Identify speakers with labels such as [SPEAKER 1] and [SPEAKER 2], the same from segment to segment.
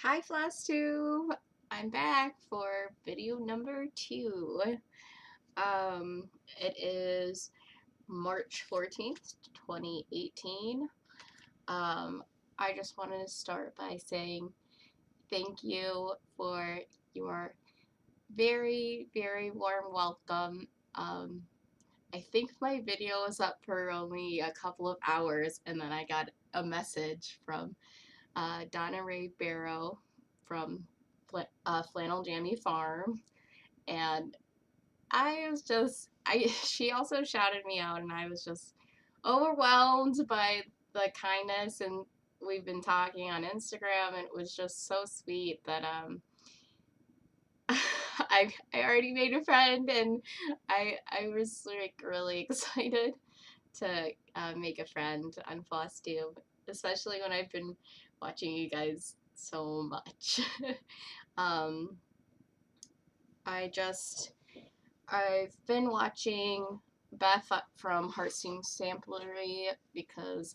[SPEAKER 1] Hi FlossTube! I'm back for video number 2. Um, it is March 14th, 2018. I just wanted to start by saying thank you for your very, very warm welcome. I think my video was up for only a couple of hours, and then I got a message from Donna Ray Barrow from Flannel Jammy Farm, and I was just she also shouted me out, and I was just overwhelmed by the kindness, and we've been talking on Instagram, and it was just so sweet that I already made a friend, and I was like really excited to make a friend on FlossTube, especially when I've been watching you guys so much. um, I've been watching Beth from Heartstring Samplery because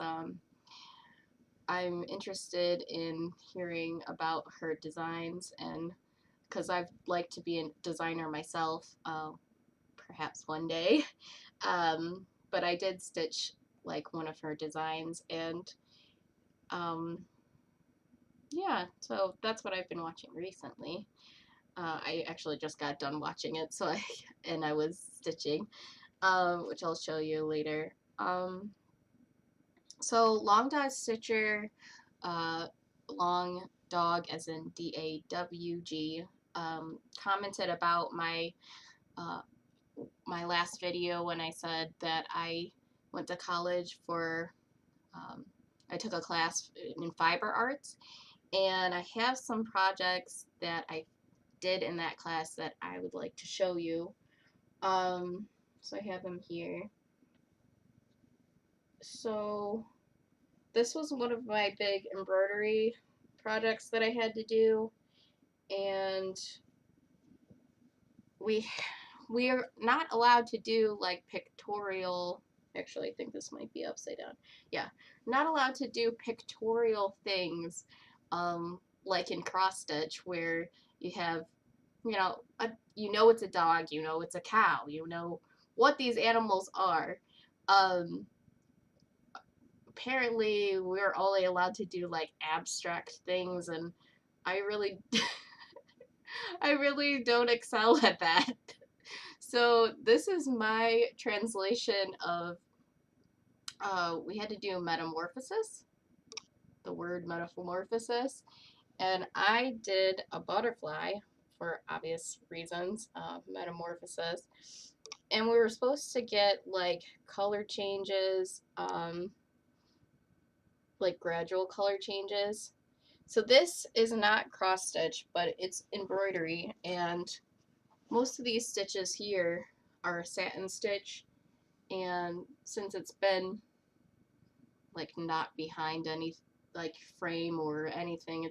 [SPEAKER 1] I'm interested in hearing about her designs, and because I'd like to be a designer myself, perhaps one day. But I did stitch like one of her designs, and yeah, so that's what I've been watching recently. I actually just got done watching it, so I was stitching, which I'll show you later. So Long Dog Stitcher, Long Dog as in DAWG, commented about my last video when I said that I went to college for I took a class in fiber arts, and I have some projects that I did in that class that I would like to show you. So I have them here. So this was one of my big embroidery projects that I had to do, and we are not allowed to do like pictorial. Actually, I think this might be upside down. Yeah, not allowed to do pictorial things, like in cross stitch, where you have, you know it's a dog, you know it's a cow, you know what these animals are. Um, Apparently, we're only allowed to do like abstract things, and I really, I really don't excel at that. So this is my translation of, we had to do metamorphosis, the word metamorphosis, and I did a butterfly for obvious reasons, metamorphosis, and we were supposed to get like color changes, like gradual color changes. So this is not cross stitch, but it's embroidery, and most of these stitches here are satin stitch, and since it's been like not behind any like frame or anything,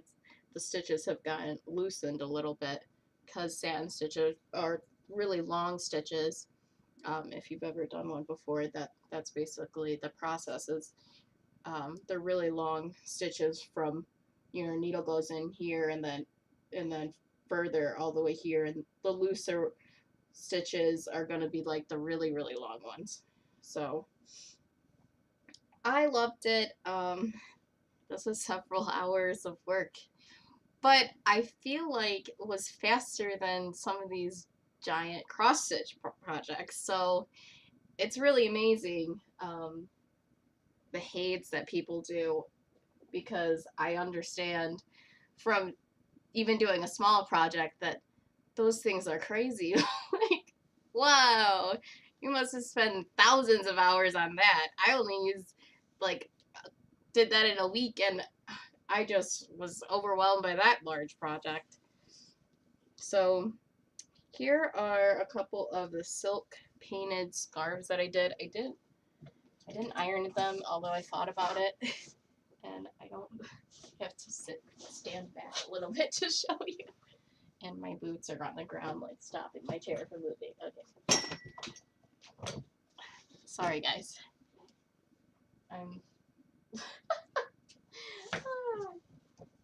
[SPEAKER 1] the stitches have gotten loosened a little bit because satin stitches are really long stitches. If you've ever done one before, that's basically the process. Is they're really long stitches from your needle goes in here, and then further all the way here, and the looser stitches are going to be like the really, really long ones. So I loved it. This was several hours of work, but I feel like it was faster than some of these giant cross stitch projects. So it's really amazing, the heights that people do, because I understand from even doing a small project that those things are crazy. Like, wow, you must have spent thousands of hours on that. I only did that in a week, and I just was overwhelmed by that large project. So here are a couple of the silk painted scarves that I did. I didn't iron them, although I thought about it. And I don't have to stand back a little bit to show you. And my boots are on the ground, like stopping my chair from moving. Okay. Sorry, guys.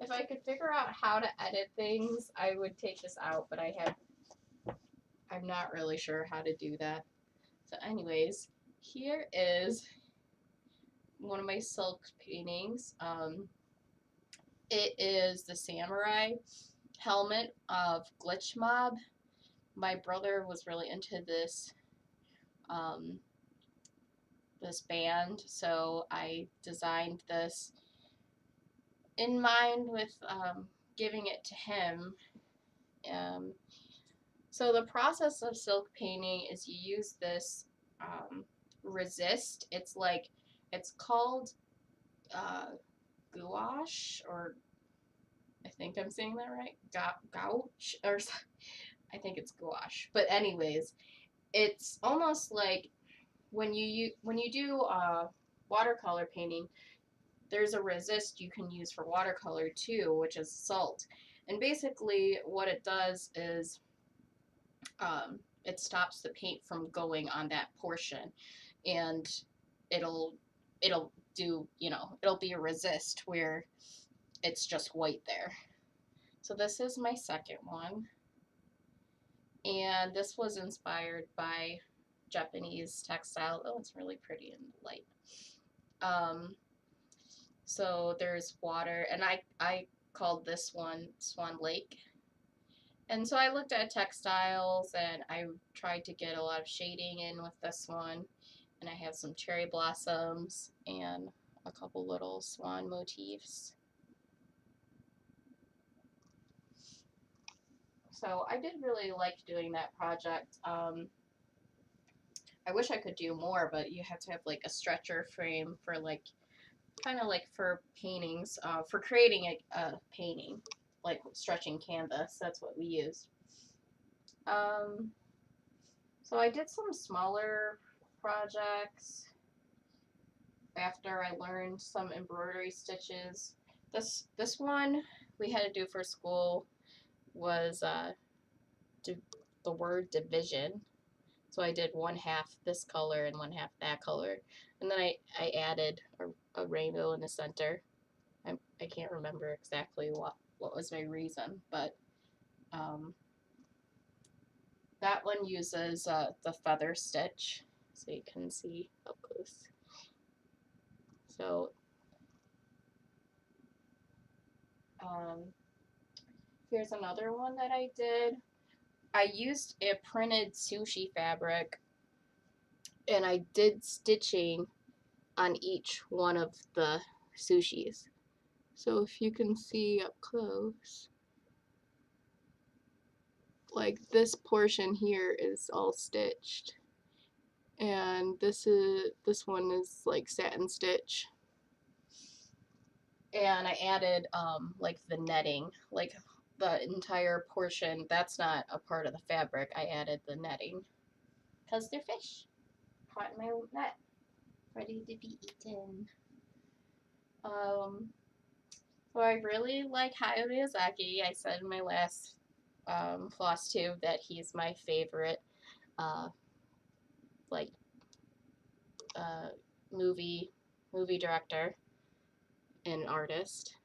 [SPEAKER 1] If I could figure out how to edit things, I would take this out, but I'm not really sure how to do that. So anyways, here is one of my silk paintings. It is the samurai helmet of Glitch Mob. My brother was really into this this band, so I designed this in mind with giving it to him. So the process of silk painting is you use this resist. It's called gouache, or I think I'm saying that right. Gouache, or I think it's gouache. But anyways, it's almost like when you do watercolor painting, there's a resist you can use for watercolor too, which is salt. And basically what it does is it stops the paint from going on that portion, and it'll do, it'll be a resist where it's just white there. So this is my second one, and this was inspired by Japanese textile. Oh, it's really pretty in the light. So there's water, and I called this one Swan Lake. And so I looked at textiles, and I tried to get a lot of shading in with this one. And I have some cherry blossoms and a couple little swan motifs. So I did really like doing that project. I wish I could do more, but you have to have like a stretcher frame for like, kind of like for paintings, for creating a painting, like stretching canvas. That's what we used. So I did some smaller projects after I learned some embroidery stitches. This one we had to do for school was the word division. So I did one half this color and one half that color, and then I added a rainbow in the center. I can't remember exactly what was my reason, but that one uses the feather stitch, so you can see up close. So here's another one that I did. I used a printed sushi fabric, and I did stitching on each one of the sushis. So if you can see up close, like this portion here is all stitched, and this one is like satin stitch. And I added like the netting, like the entire portion that's not a part of the fabric. I added the netting because they're fish caught in my net, ready to be eaten. So I really like Hayao Miyazaki. I said in my last FlossTube that he's my favorite like movie director and artist.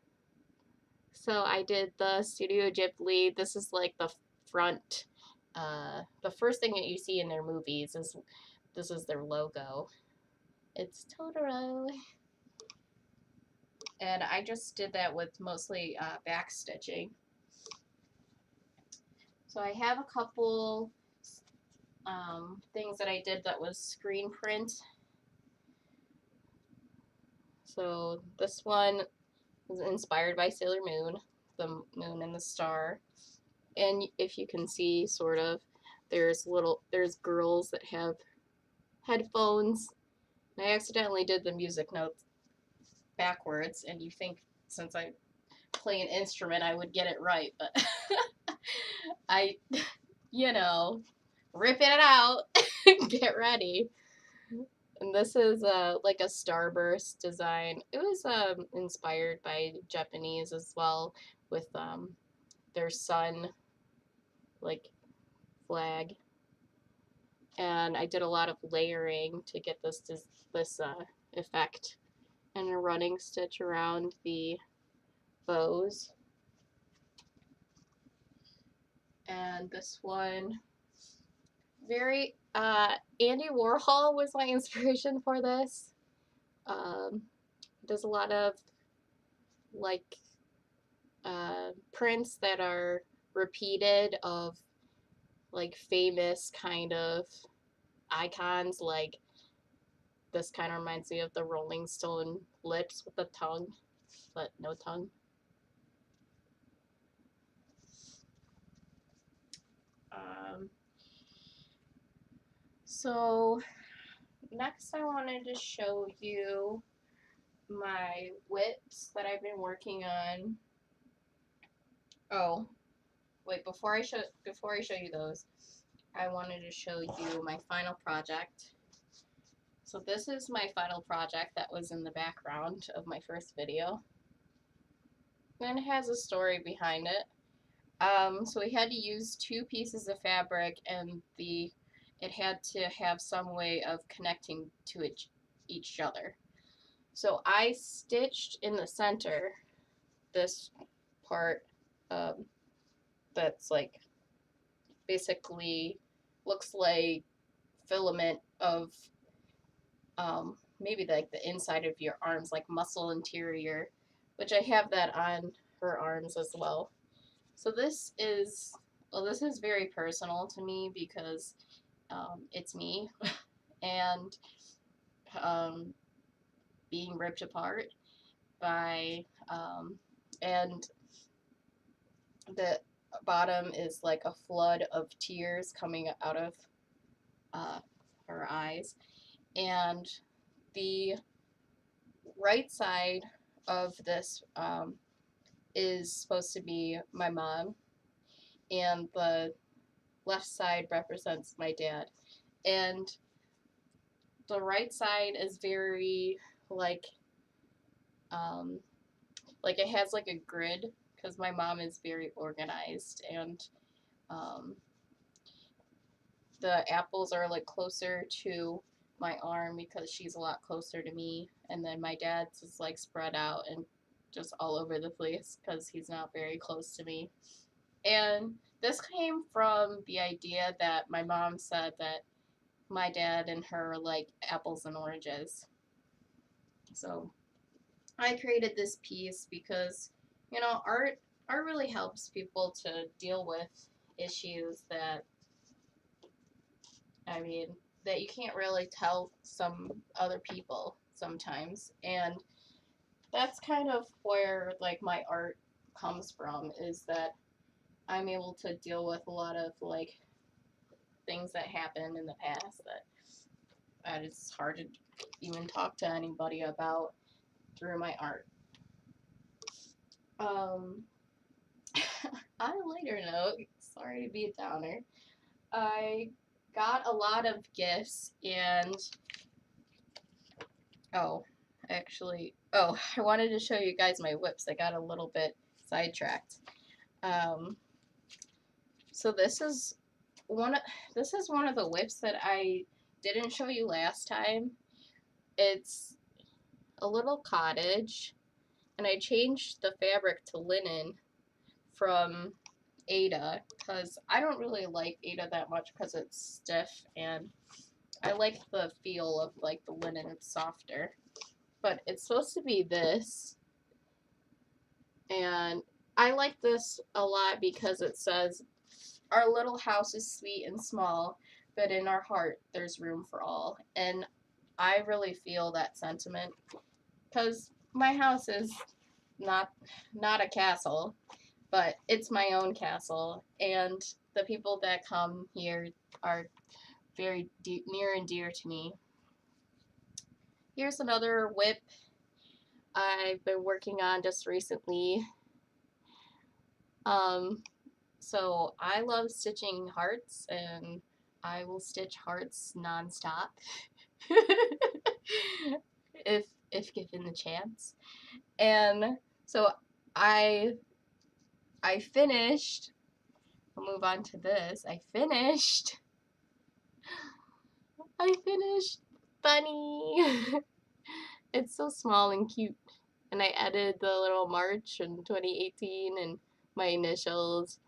[SPEAKER 1] So I did the Studio Ghibli. This is like the front, the first thing that you see in their movies is this is their logo. It's Totoro. And I just did that with mostly back stitching. So I have a couple things that I did that was screen print. So this one was inspired by Sailor Moon, the moon and the star. And if you can see, sort of, there's girls that have headphones. And I accidentally did the music notes backwards, and you think since I play an instrument I would get it right, but I, ripping it out, get ready. And this is like a starburst design. It was inspired by Japanese as well, with their sun like flag. And I did a lot of layering to get this effect, and a running stitch around the bows. And this one, very, Andy Warhol was my inspiration for this. Does a lot of, like, prints that are repeated of, like, famous kind of icons. Like, this kind of reminds me of the Rolling Stone lips with the tongue, but no tongue. So next I wanted to show you my whips that I've been working on. Oh, wait, before I show you those, I wanted to show you my final project. So this is my final project that was in the background of my first video. And it has a story behind it. So we had to use 2 pieces of fabric, and it had to have some way of connecting to each other. So I stitched in the center this part that's like basically looks like filament of maybe like the inside of your arms, like muscle interior, which I have that on her arms as well. So this is very personal to me because it's me and being ripped apart by and the bottom is like a flood of tears coming out of her eyes, and the right side of this is supposed to be my mom, and the left side represents my dad. And the right side is very like it has like a grid because my mom is very organized, and the apples are like closer to my arm because she's a lot closer to me, and then my dad's is like spread out and just all over the place because he's not very close to me. And this came from the idea that my mom said that my dad and her are like apples and oranges. So I created this piece because, you know, art really helps people to deal with issues that, I mean, that you can't really tell some other people sometimes. And that's kind of where like my art comes from, is that I'm able to deal with a lot of like things that happened in the past that it's hard to even talk to anybody about through my art. On a lighter note, sorry to be a downer, I got a lot of gifts, and I wanted to show you guys my whips. I got a little bit sidetracked. So this is one of the whips that I didn't show you last time. It's a little cottage, and I changed the fabric to linen from Aida because I don't really like Aida that much because it's stiff, and I like the feel of like the linen. It's softer, but it's supposed to be this, and I like this a lot because it says, "Our little house is sweet and small, but in our heart there's room for all." And I really feel that sentiment because my house is not a castle, but it's my own castle, and the people that come here are very near and dear to me. Here's another whip I've been working on just recently. So I love stitching hearts, and I will stitch hearts nonstop if given the chance. And so I finished. I'll move on to this. I finished Bunny. It's so small and cute. And I added the little March in 2018 and my initials.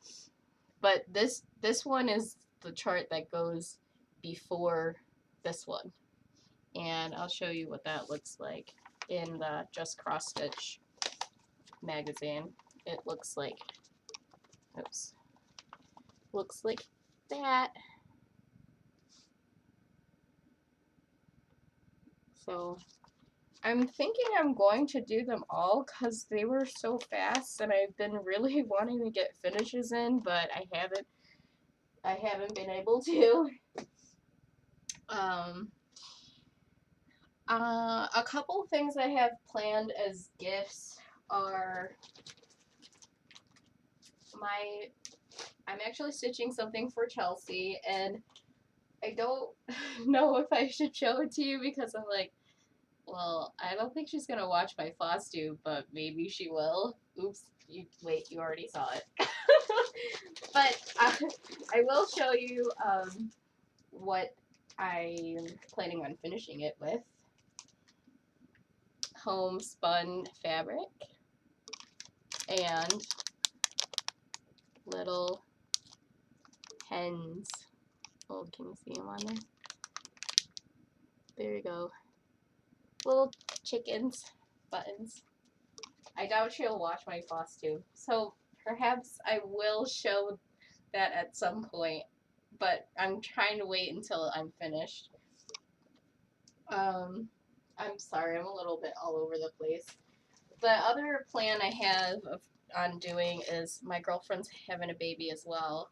[SPEAKER 1] But this one is the chart that goes before this one. And I'll show you what that looks like in the Just Cross Stitch magazine. It looks like, oops, looks like that. So I'm thinking I'm going to do them all because they were so fast and I've been really wanting to get finishes in, but I haven't been able to. A couple things I have planned as gifts are I'm actually stitching something for Chelsea, and I don't know if I should show it to you because I'm like, well, I don't think she's gonna watch my FlossTube, but maybe she will. Oops, you already saw it. But I will show you what I'm planning on finishing it with. Homespun fabric and little hens. Oh, can you see them on there? There you go. Little chickens, buttons. I doubt she'll watch my FlossTube, so perhaps I will show that at some point, but I'm trying to wait until I'm finished. I'm sorry, I'm a little bit all over the place. The other plan I have on doing is my girlfriend's having a baby as well,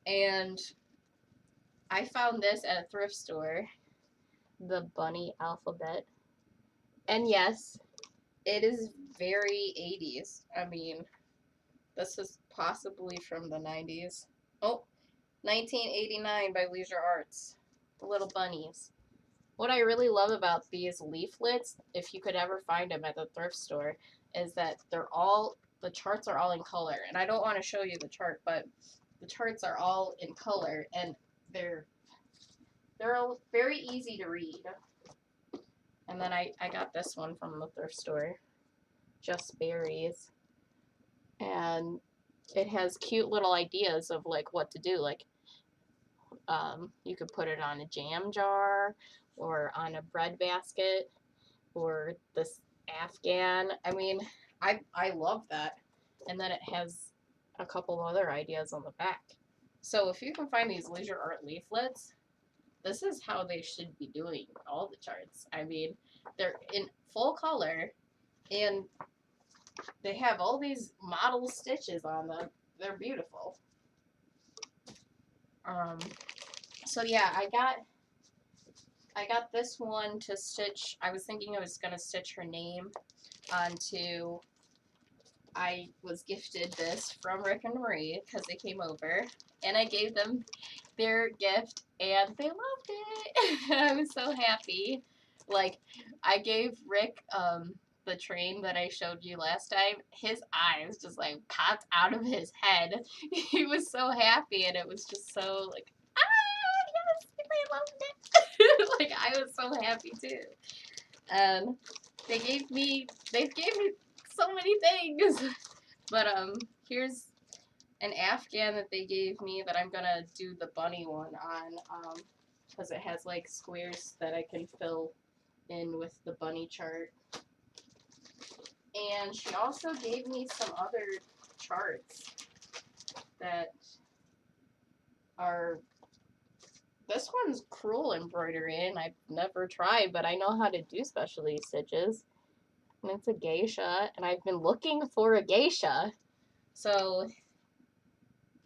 [SPEAKER 1] and I found this at a thrift store, the bunny alphabet, and yes, it is very 80s. I mean, this is possibly from the 90s. Oh, 1989 by Leisure Arts. The little bunnies. What I really love about these leaflets, if you could ever find them at the thrift store, is that the charts are all in color. And I don't want to show you the chart, but the charts are all in color, and they're very easy to read. And then I got this one from the thrift store, Just Berries. And it has cute little ideas of like what to do. Like you could put it on a jam jar or on a bread basket or this Afghan. I mean, I love that. And then it has a couple other ideas on the back. So if you can find these Leisure Art leaflets, this is how they should be doing all the charts. I mean, they're in full color and they have all these model stitches on them. They're beautiful. So yeah, I got this one to stitch. I was thinking I was gonna stitch her name onto. I was gifted this from Rick and Marie because they came over, and I gave them their gift, and they loved it. I was so happy. Like, I gave Rick the train that I showed you last time. His eyes just like popped out of his head. He was so happy, and it was just so like, yes, they loved it. Like, I was so happy too. And they've gave me so many things. But here's an Afghan that they gave me that I'm gonna do the bunny one on, because it has like squares that I can fill in with the bunny chart. And she also gave me some other charts that are, this one's crewel embroidery, and I've never tried, but I know how to do specialty stitches. And it's a geisha, and I've been looking for a geisha, so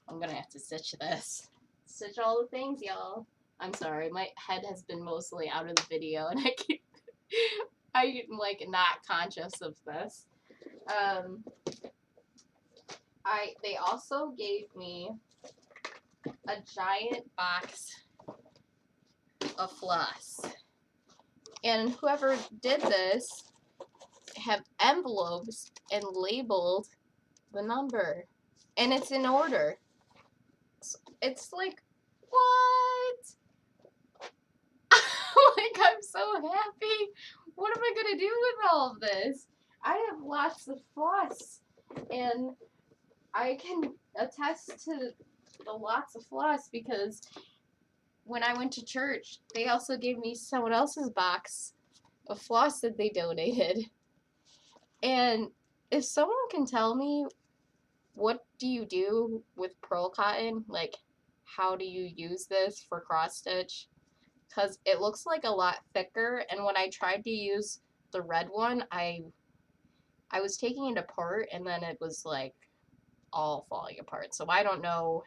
[SPEAKER 1] I'm gonna have to stitch this. Stitch all the things, y'all. I'm sorry, my head has been mostly out of the video, and I'm like not conscious of this. They also gave me a giant box of floss, and whoever did this have envelopes and labeled the number, and it's in order. It's like, what? Like, I'm so happy. What am I gonna do with all of this? I have lots of floss, and I can attest to the lots of floss because when I went to church, they also gave me someone else's box of floss that they donated. And if someone can tell me, what do you do with pearl cotton? Like, how do you use this for cross stitch? Because it looks like a lot thicker, and when I tried to use the red one, I was taking it apart, and then it was like all falling apart. So I don't know,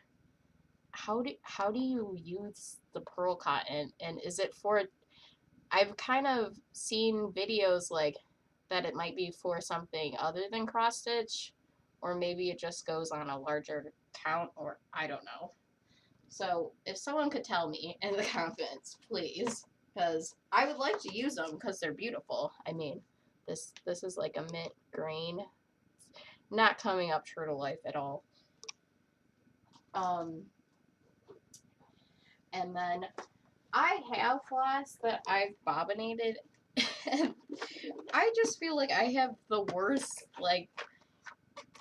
[SPEAKER 1] how do you use the pearl cotton, and is it for, I've kind of seen videos like that it might be for something other than cross stitch, or maybe it just goes on a larger count, or I don't know. So if someone could tell me in the comments, please, because I would like to use them because they're beautiful. I mean, this is like a mint green, not coming up true to life at all. And then I have floss that I've bobbinated, and I just feel like I have the worst, like,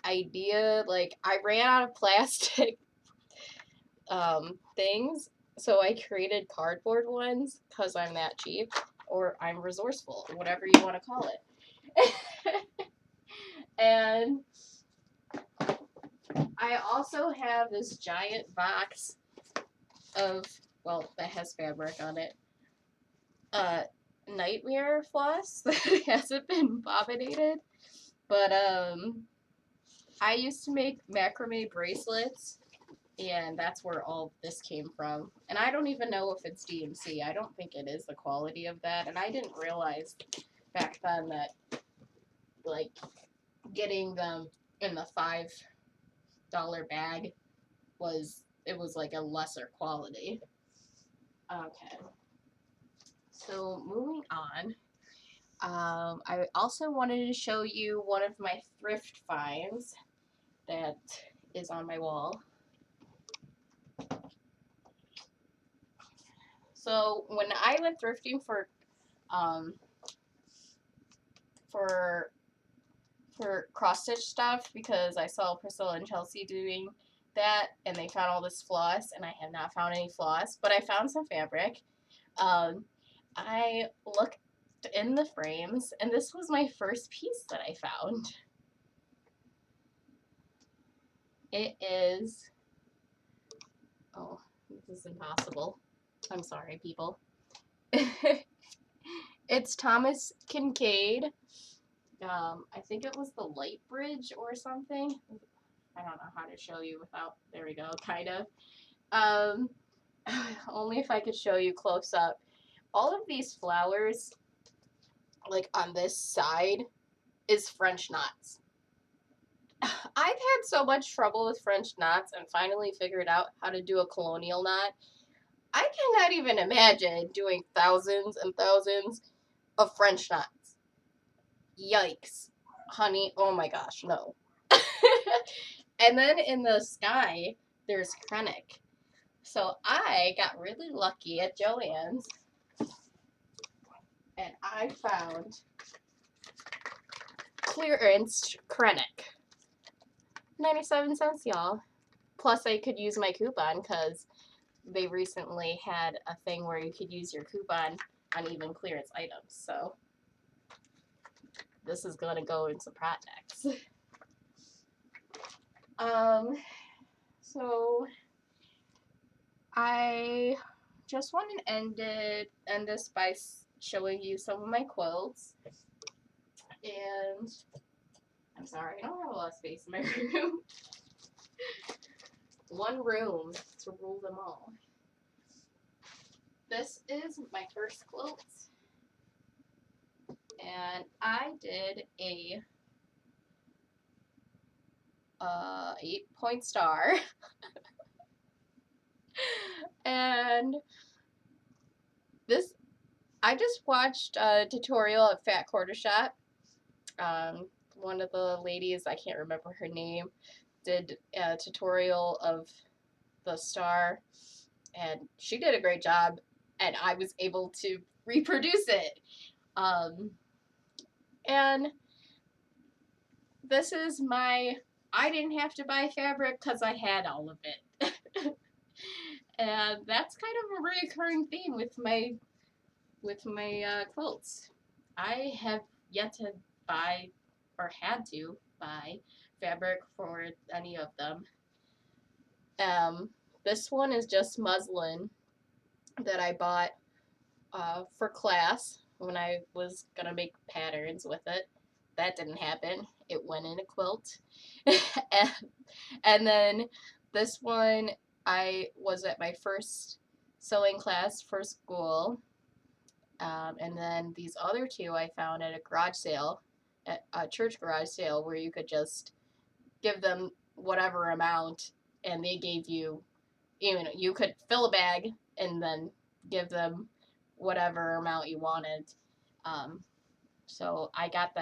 [SPEAKER 1] idea. Like, I ran out of plastic things, so I created cardboard ones because I'm that cheap, or I'm resourceful, whatever you want to call it. And I also have this giant box of, well, that has fabric on it, nightmare floss that hasn't been bobbinated, but I used to make macrame bracelets, and that's where all this came from. And I don't even know if it's DMC. I don't think it is the quality of that, and I didn't realize back then that, like, getting them in the $5 bag was like a lesser quality. Okay. So moving on, I also wanted to show you one of my thrift finds that is on my wall. So when I went thrifting for cross stitch stuff, because I saw Priscilla and Chelsea doing that, and they found all this floss, and I have not found any floss, but I found some fabric. I looked in the frames, and this was my first piece that I found. It is, oh, this is impossible. I'm sorry, people. It's Thomas Kincaid. I think it was the Light Bridge or something. I don't know how to show you without, there we go, kind of. Only if I could show you close up. All of these flowers, like on this side, is French knots. I've had so much trouble with French knots and finally figured out how to do a colonial knot. I cannot even imagine doing thousands and thousands of French knots. Yikes. Honey, oh my gosh, no. And then in the sky, there's Krennic. So I got really lucky at Joann's, and I found clearance Krennic. 97 cents, y'all. Plus, I could use my coupon because they recently had a thing where you could use your coupon on even clearance items. So this is going to go in some projects. So I just want to end this by showing you some of my quilts. And I'm sorry, I don't have a lot of space in my room. One room to rule them all. This is my first quilt, and I did a 8-point star. And this, I just watched a tutorial at Fat Quarter Shop. One of the ladies, I can't remember her name, did a tutorial of the star, and she did a great job, and I was able to reproduce it. And this is my, I didn't have to buy fabric because I had all of it. And that's kind of a recurring theme with my quilts. I have yet to buy or had to buy fabric for any of them. This one is just muslin that I bought for class when I was gonna make patterns with it. That didn't happen. It went in a quilt. and then this one, I was at my first sewing class for school. And then these other two I found at a garage sale, at a church garage sale, where you could just give them whatever amount and they gave you, you could fill a bag and then give them whatever amount you wanted. So I got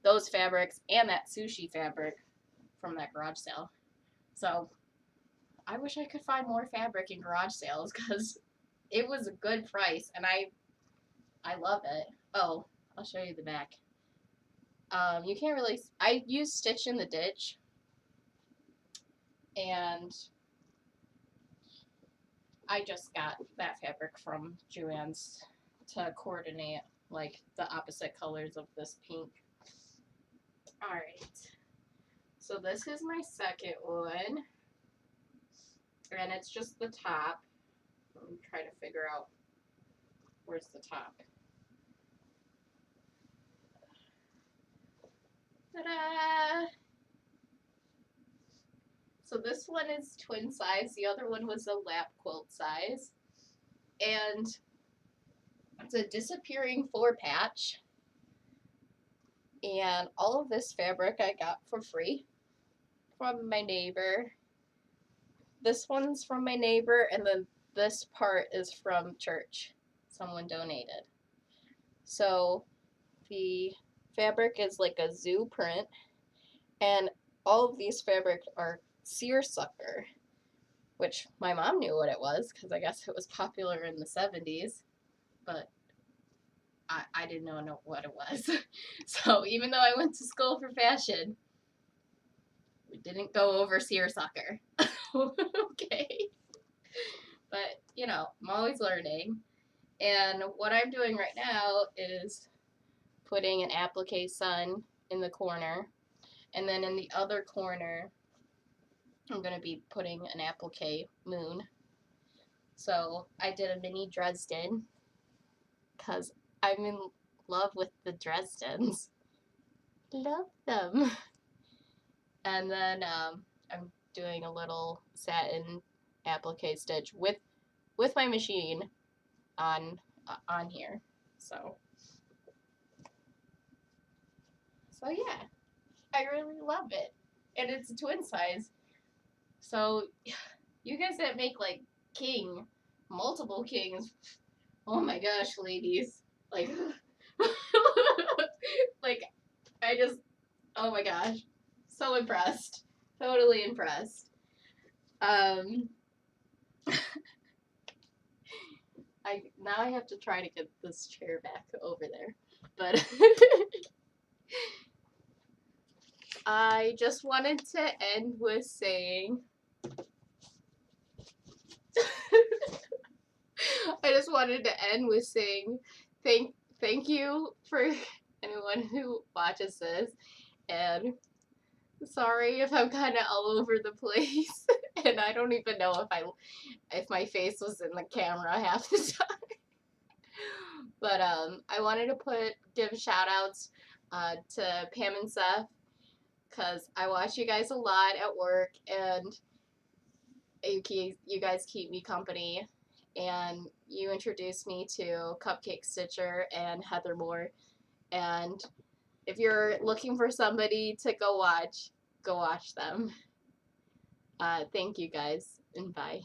[SPEAKER 1] those fabrics and that sushi fabric from that garage sale. So I wish I could find more fabric in garage sales because it was a good price and I love it. Oh, I'll show you the back. You can't really, I use Stitch in the Ditch, and I just got that fabric from Joann's to coordinate like the opposite colors of this pink. Alright, so this is my second one, and it's just the top. Let me try to figure out where's the top. Ta-da! So this one is twin size, the other one was a lap quilt size, and it's a disappearing 4-patch. And all of this fabric I got for free from my neighbor. This one's from my neighbor, and then this part is from church. Someone donated. So the fabric is like a zoo print, and all of these fabrics are seersucker, which my mom knew what it was because I guess it was popular in the 70s, but I didn't know what it was. So even though I went to school for fashion, we didn't go over seersucker. Okay. But, I'm always learning. And what I'm doing right now is putting an applique sun in the corner. And then in the other corner, I'm going to be putting an applique moon. So I did a mini Dresden because I'm in love with the Dresdens. Love them. And then I'm doing a little satin applique stitch with my machine on here. So yeah, I really love it, and it's a twin size. So you guys that make like multiple kings, oh my gosh, ladies, like like oh my gosh, so impressed, totally impressed. Now I have to try to get this chair back over there, but I just wanted to end with saying thank you for anyone who watches this, and sorry if I'm kind of all over the place, and I don't even know if my face was in the camera half the time. But I wanted to give shout outs to Pam and Seth, because I watch you guys a lot at work, and you guys keep me company, and you introduced me to Cupcake Stitcher and Heather Moore, and if you're looking for somebody to go watch them. Thank you guys, and bye.